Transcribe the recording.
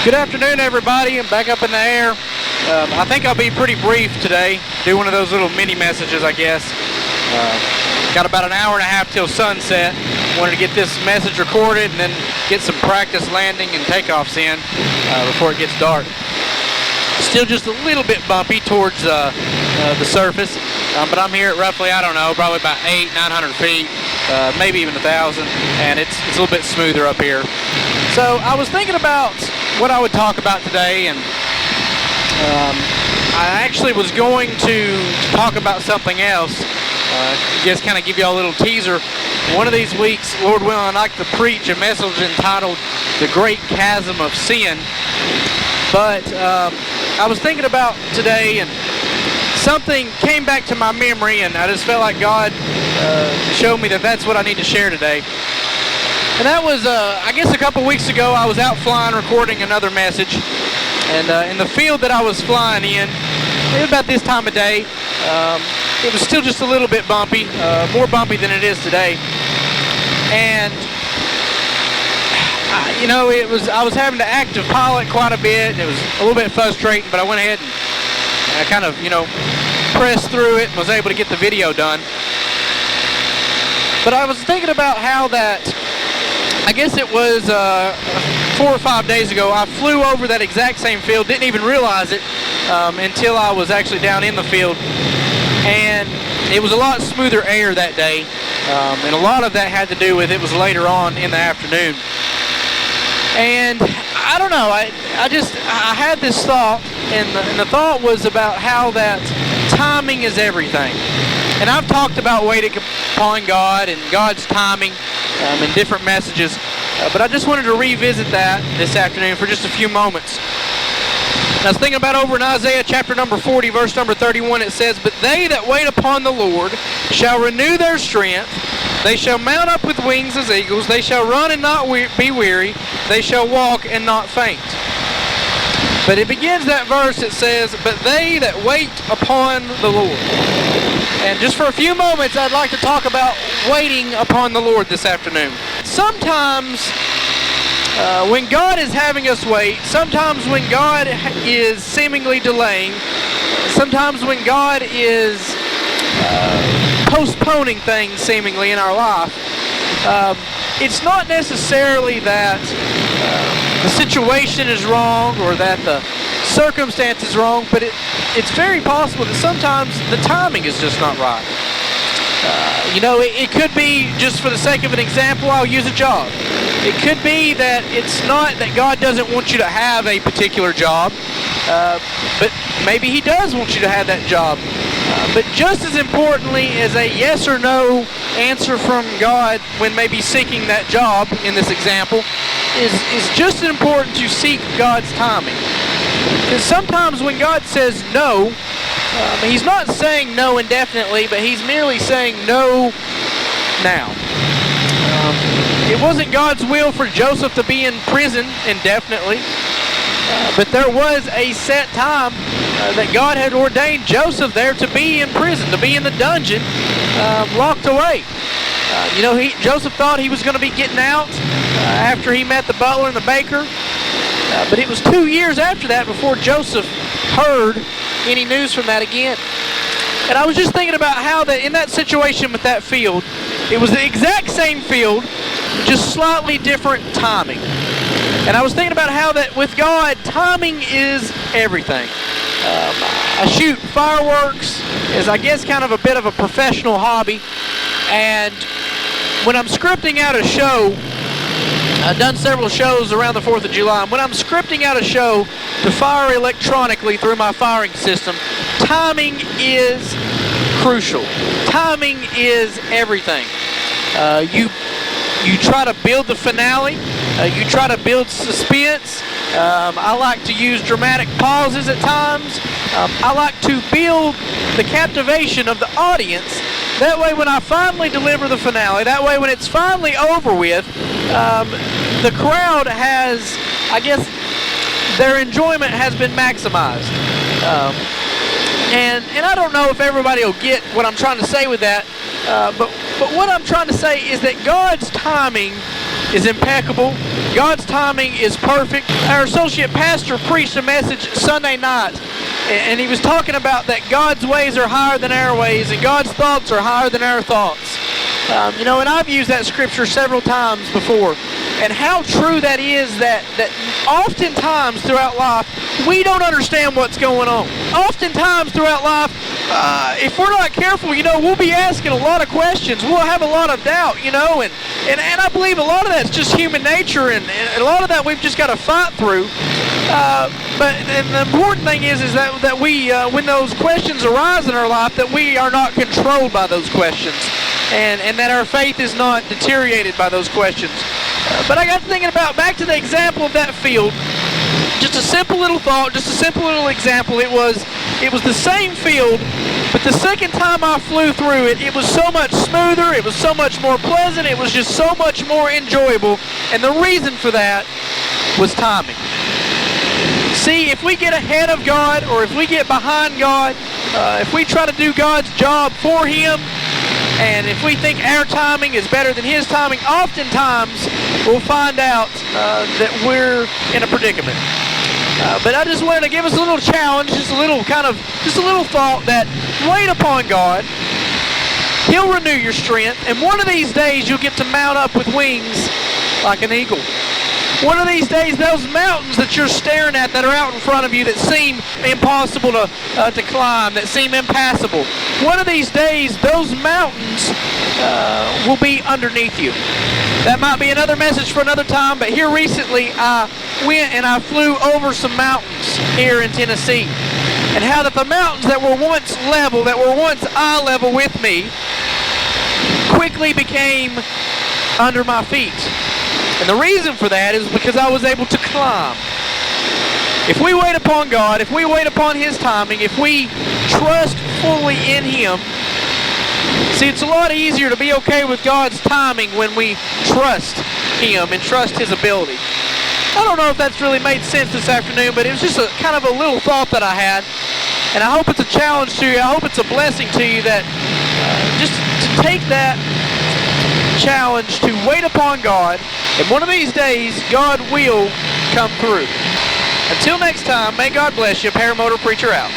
Good afternoon, everybody. I'm back up in the air. I think I'll be pretty brief today. Do one of those little mini messages, I guess. Got about an hour and a half till sunset. Wanted to get this message recorded and then get some practice landing and takeoffs in before it gets dark. Still just a little bit bumpy towards the surface, but I'm here at roughly, I don't know, probably about 800-900 feet, maybe even 1,000, and it's a little bit smoother up here. So I was thinking about what I would talk about today, and I actually was going to talk about something else. Just kind of give you all a little teaser. One of these weeks, Lord willing, I'd like to preach a message entitled "The Great Chasm of Sin." But I was thinking about today, and something came back to my memory, and I just felt like God showed me that that's what I need to share today. And that was, I guess a couple weeks ago, I was out flying, recording another message. And in the field that I was flying in, it was about this time of day, it was still just a little bit bumpy, more bumpy than it is today. And you know, I was having to active pilot quite a bit, and it was a little bit frustrating, but I went ahead and I kind of, you know, pressed through it and was able to get the video done. But I was thinking about how that, I guess it was 4 or 5 days ago, I flew over that exact same field, didn't even realize it until I was actually down in the field. And it was a lot smoother air that day, and a lot of that had to do with it was later on in the afternoon. And I don't know, I had this thought, and the thought was about how that timing is everything. And I've talked about waiting upon God and God's timing in different messages, but I just wanted to revisit that this afternoon for just a few moments. I was thinking about over in Isaiah chapter number 40, verse number 31, it says, "But they that wait upon the Lord shall renew their strength. They shall mount up with wings as eagles. They shall run and not be weary. They shall walk and not faint." But it begins that verse, it says, "But they that wait upon the Lord." And just for a few moments, I'd like to talk about waiting upon the Lord this afternoon. Sometimes when God is having us wait, sometimes when God is seemingly delaying, sometimes when God is postponing things seemingly in our life, it's not necessarily that the situation is wrong or that the circumstance is wrong, but it's very possible that sometimes the timing is just not right. You know, it could be, just for the sake of an example, I'll use a job. It could be that it's not that God doesn't want you to have a particular job, but maybe He does want you to have that job. But just as importantly as a yes or no answer from God when maybe seeking that job, in this example, is just as important to seek God's timing. Because sometimes when God says no, He's not saying no indefinitely, but He's merely saying no now. It wasn't God's will for Joseph to be in prison indefinitely, but there was a set time that God had ordained Joseph there to be in prison, to be in the dungeon, locked away. You know, Joseph thought he was going to be getting out after he met the butler and the baker, but it was 2 years after that before Joseph heard any news from that again. And I was just thinking about how that in that situation with that field, it was the exact same field, just slightly different timing. And I was thinking about how that with God, timing is everything. I shoot fireworks as, I guess, kind of a bit of a professional hobby. And when I'm scripting out a show, I've done several shows around the 4th of July. And when I'm scripting out a show to fire electronically through my firing system, timing is crucial. Timing is everything. You try to build the finale. You try to build suspense. I like to use dramatic pauses at times. I like to build the captivation of the audience. That way when I finally deliver the finale, that way when it's finally over with, the crowd has, I guess, their enjoyment has been maximized. And I don't know if everybody will get what I'm trying to say with that, but what I'm trying to say is that God's timing is impeccable. God's timing is perfect. Our associate pastor preached a message Sunday night, and he was talking about that God's ways are higher than our ways, and God's thoughts are higher than our thoughts. And I've used that scripture several times before, and how true that is, that oftentimes throughout life, we don't understand what's going on. Oftentimes throughout life, if we're not careful, we'll be asking a lot of questions. We'll have a lot of doubt, and I believe a lot of that's just human nature, and a lot of that we've just got to fight through. But the important thing is that we, when those questions arise in our life, that we are not controlled by those questions, and that our faith is not deteriorated by those questions. But I got thinking about, back to the example of that field, just a simple little thought, just a simple little example. It was the same field, but the second time I flew through it, it was so much smoother, it was so much more pleasant, it was just so much more enjoyable, and the reason for that was timing. See, if we get ahead of God, or if we get behind God, if we try to do God's job for Him, and if we think our timing is better than His timing, oftentimes we'll find out that we're in a predicament. But I just wanted to give us a little challenge, just a little thought that wait upon God. He'll renew your strength, and one of these days you'll get to mount up with wings like an eagle. One of these days, those mountains that you're staring at that are out in front of you that seem impossible to climb, that seem impassable, one of these days, those mountains will be underneath you. That might be another message for another time, but here recently, I went and I flew over some mountains here in Tennessee. And how that the mountains that were once level, that were once eye level with me, quickly became under my feet. And the reason for that is because I was able to climb. If we wait upon God, if we wait upon His timing, if we trust fully in Him, see, it's a lot easier to be okay with God's timing when we trust Him and trust His ability. I don't know if that's really made sense this afternoon, but it was just a kind of a little thought that I had. And I hope it's a challenge to you. I hope it's a blessing to you, that just to take that challenge to wait upon God, and one of these days God will come through. Until next time, may God bless you. Paramotor Preacher out.